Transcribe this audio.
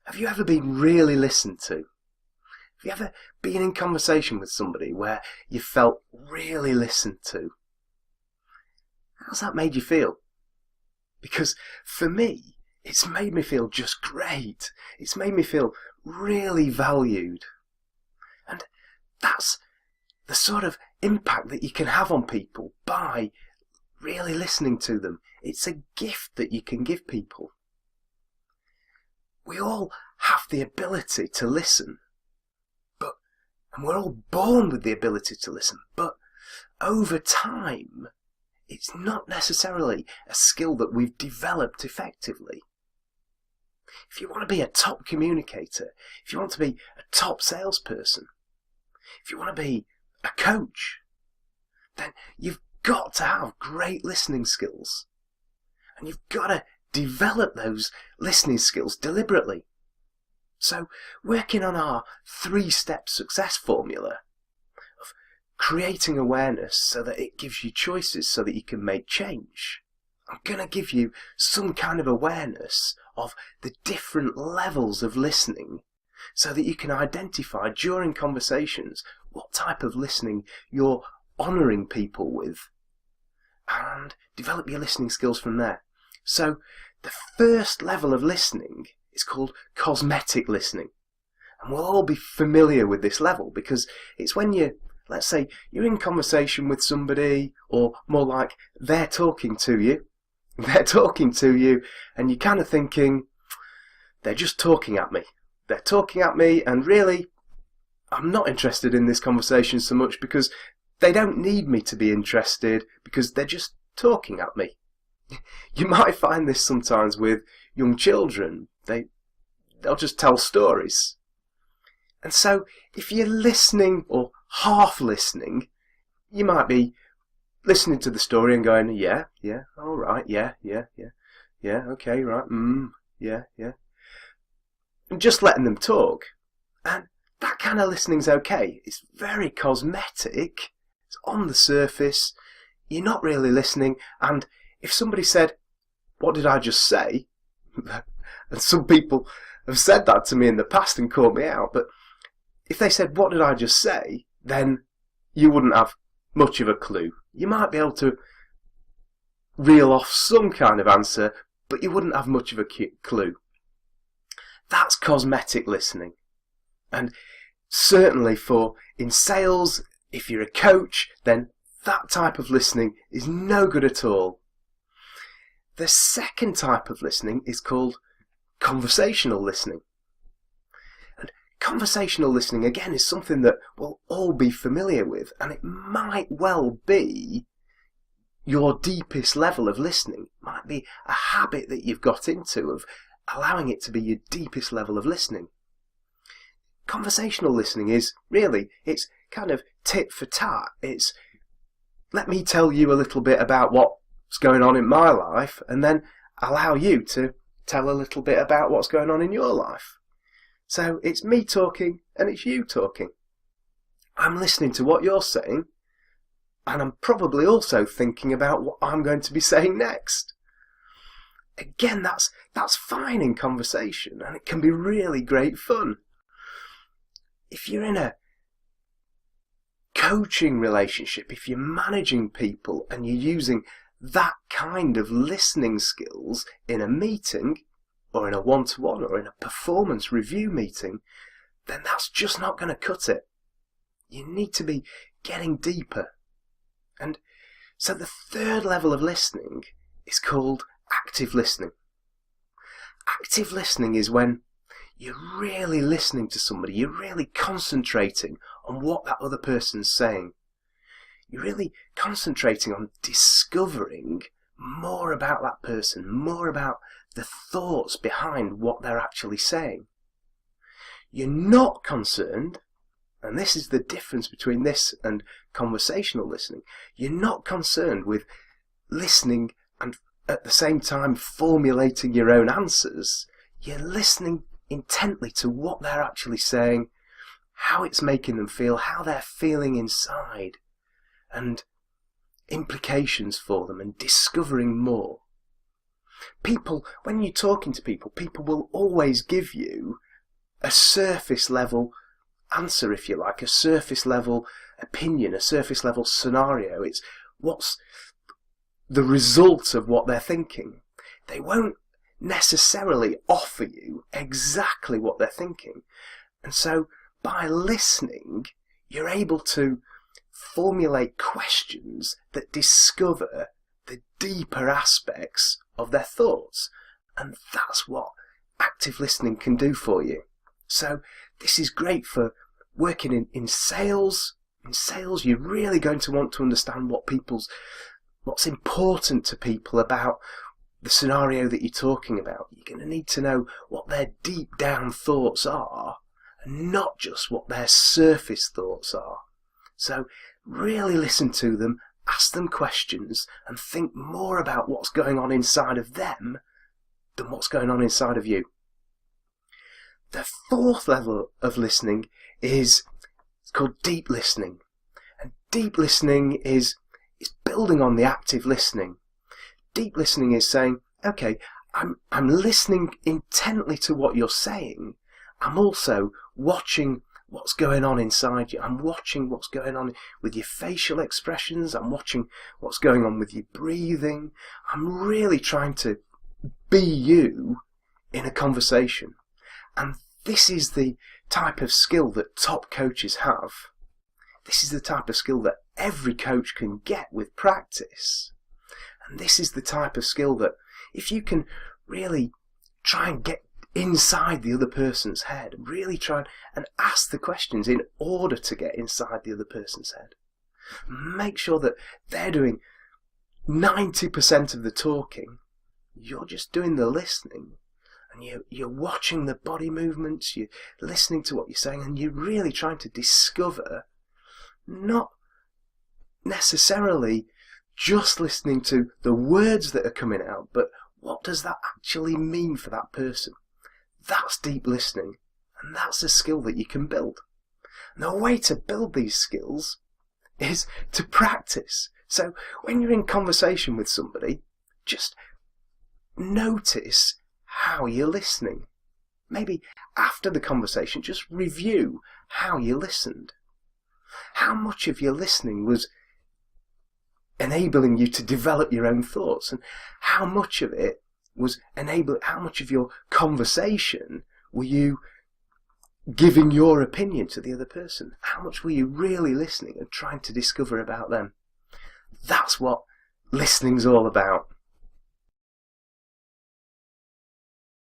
Have you ever been really listened to? Have you ever been in conversation with somebody where you felt really listened to? How's that made you feel? Because for me, it's made me feel just great. It's made me feel really valued. And that's the sort of impact that you can have on people by really listening to them. It's a gift that you can give people. We all have the ability to listen, and we're all born with the ability to listen, but over time, it's not necessarily a skill that we've developed effectively. If you want to be a top communicator, if you want to be a top salesperson, if you want to be a coach, then you've got to have great listening skills. And you've got to develop those listening skills deliberately. So, working on our 3-step success formula of creating awareness so that it gives you choices so that you can make change, I'm going to give you some kind of awareness of the different levels of listening so that you can identify during conversations what type of listening you're honouring people with and develop your listening skills from there. So the first level of listening is called cosmetic listening. And we'll all be familiar with this level because it's when let's say you're in conversation with somebody, or more like they're talking to you, and you're kind of thinking, they're just talking at me. They're talking at me, and really, I'm not interested in this conversation so much because they don't need me to be interested because they're just talking at me. You might find this sometimes with young children. They'll just tell stories. And so, if you're listening or half listening, you might be listening to the story and going, yeah, all right, yeah, okay, right, yeah. And just letting them talk. And that kind of listening's okay. It's very cosmetic. It's on the surface. You're not really listening. And if somebody said, what did I just say? And some people have said that to me in the past and caught me out. But if they said, what did I just say? Then you wouldn't have much of a clue. You might be able to reel off some kind of answer, but you wouldn't have much of a clue. That's cosmetic listening. And certainly in sales, if you're a coach, then that type of listening is no good at all. The second type of listening is called conversational listening. And conversational listening, again, is something that we'll all be familiar with, and it might well be your deepest level of listening. It might be a habit that you've got into of allowing it to be your deepest level of listening. Conversational listening is really, it's kind of tit for tat. It's, let me tell you a little bit about what's going on in my life, and then allow you to tell a little bit about what's going on in your life. So it's me talking and it's you talking. I'm listening to what you're saying, and I'm probably also thinking about what I'm going to be saying next. Again, that's fine in conversation, and it can be really great fun. If you're in a coaching relationship, if you're managing people and you're using that kind of listening skills in a meeting, or in a one-to-one, or in a performance review meeting, then that's just not going to cut it. You need to be getting deeper. And so the third level of listening is called active listening. Active listening is when you're really listening to somebody, you're really concentrating on what that other person's saying. You're really concentrating on discovering more about that person, more about the thoughts behind what they're actually saying. You're not concerned, and this is the difference between this and conversational listening, you're not concerned with listening and at the same time formulating your own answers. You're listening intently to what they're actually saying, how it's making them feel, how they're feeling inside, and implications for them, and discovering more. people, when you're talking to people, people will always give you a surface level answer, if you like, a surface level opinion, a surface level scenario. It's what's the result of what they're thinking. They won't necessarily offer you exactly what they're thinking. And so by listening, you're able to formulate questions that discover the deeper aspects of their thoughts. And that's what active listening can do for you. So this is great for working in sales. In sales, you're really going to want to understand what's important to people about the scenario that you're talking about. You're going to need to know what their deep down thoughts are, and not just what their surface thoughts are. So really listen to them, ask them questions, and think more about what's going on inside of them than what's going on inside of you. The fourth level of listening is called deep listening. And deep listening is building on the active listening. Deep listening is saying, okay, I'm listening intently to what you're saying. I'm also watching what's going on inside you. I'm watching what's going on with your facial expressions. I'm watching what's going on with your breathing. I'm really trying to be you in a conversation. And this is the type of skill that top coaches have. This is the type of skill that every coach can get with practice. And this is the type of skill that if you can really try and get inside the other person's head, really try and ask the questions in order to get inside the other person's head. Make sure that they're doing 90% of the talking. You're just doing the listening. And you're watching the body movements, you're listening to what you're saying, and you're really trying to discover, not necessarily just listening to the words that are coming out, but what does that actually mean for that person? That's deep listening, and that's a skill that you can build. And the way to build these skills is to practice. So when you're in conversation with somebody, just notice how you're listening. Maybe after the conversation, just review how you listened. How much of your listening was enabling you to develop your own thoughts, and how much of it was how much of your conversation were you giving your opinion to the other person? How much were you really listening and trying to discover about them? That's what listening's all about.